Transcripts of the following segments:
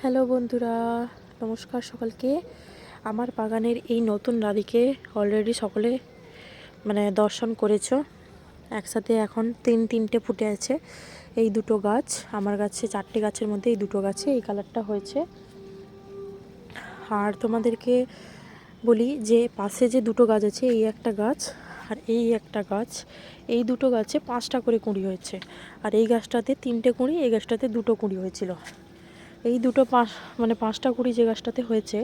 Hello বন্ধুরা, নমস্কার সকলকে। আমার বাগানের এই নতুন রাবিকে অলরেডি সকলে দর্শন করেছো। একসাথে এখন তিনটে ফুটে আছে এই দুটো গাছ। আমার গাছে 4টে গাছের মধ্যে এই দুটো গাছে এই কালারটা হয়েছে। আর তোমাদেরকে বলি যে পাশে যে দুটো গাছ আছে, এই একটা গাছ আর এই একটা গাছ, এই দুটো গাছে 5টা করে কুঁড়ি হয়েছে। আর এই গাছটাতে 3টে কুঁড়ি, এই গাছটাতে 2টো কুঁড়ি হয়েছিল। এই দুটো 5টা কুঁড়ি যে গাছটাতে হয়েছে,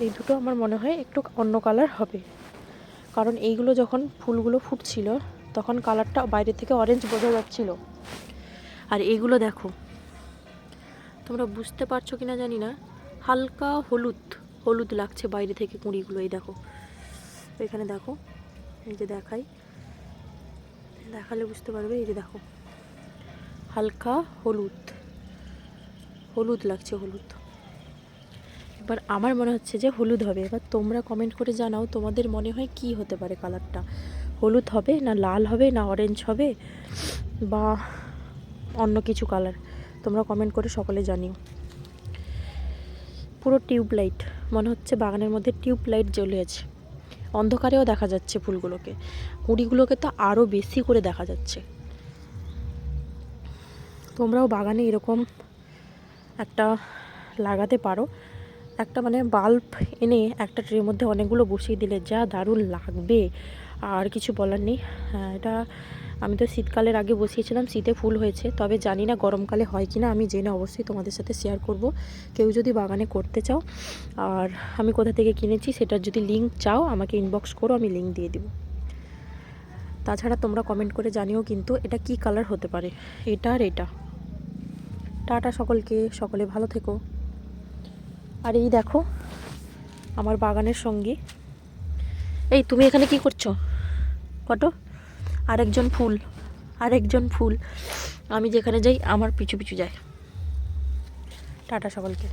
এই দুটো আমার মনে হয় একটু অন্য কালার হবে, কারণ এইগুলো যখন ফুলগুলো ফুটছিল তখন কালারটা বাইরে থেকে অরেঞ্জ বোঝা যাচ্ছিল। আর এইগুলো দেখো, তোমরা বুঝতে পারছো কিনা জানি না, হালকা হলুদ হলুদ লাগছে বাইরে থেকে কুঁড়িগুলো। এই দেখো, এখানে দেখো, এই যে দেখালে বুঝতে পারবে। এই যে দেখো, হালকা হলুদ হলুদ লাগছে, হলুদ। এবার আমার মনে হচ্ছে যে হলুদ হবে। এবার তোমরা কমেন্ট করে জানাও তোমাদের মনে হয় কি হতে পারে কালারটা, হলুদ হবে না লাল হবে না অরেঞ্জ হবে বা অন্য কিছু কালার। তোমরা কমেন্ট করে সকলে জানিও। পুরো টিউবলাইট মনে হচ্ছে, বাগানের মধ্যে টিউবলাইট জ্বলে আছে, অন্ধকারেও দেখা যাচ্ছে ফুলগুলোকে, কুঁড়িগুলোকে তো আরও বেশি করে দেখা যাচ্ছে। তোমরাও বাগানে এরকম একটা লাগাতে পারো, একটা বাল্ব এনে একটা ট্রের মধ্যে অনেকগুলো বসিয়ে দিলে যা দারুণ লাগবে, আর কিছু বলার নেই। এটা আমি তো শীতকালের আগে বসিয়েছিলাম, শীতে ফুল হয়েছে, তবে জানি না গরমকালে হয় কি না। আমি জেনে অবশ্যই তোমাদের সাথে শেয়ার করব। কেউ যদি বাগানে করতে চাও আর আমি কোথা থেকে কিনেছি সেটার যদি লিঙ্ক চাও আমাকে ইনবক্স করো, আমি লিঙ্ক দিয়ে দিব। তাছাড়া তোমরা কমেন্ট করে জানিও কিন্তু এটা কি কালার হতে পারে, এটা আর এটা। টাটা সকলকে, সকলে ভালো থেকো। আর এই দেখো আমার বাগানের সঙ্গী, এই তুমি এখানে কি করছো কটো? আরেকজন ফুল, আমি যেখানে যাই আমার পিছু পিছু যায়। টাটা সকলকে।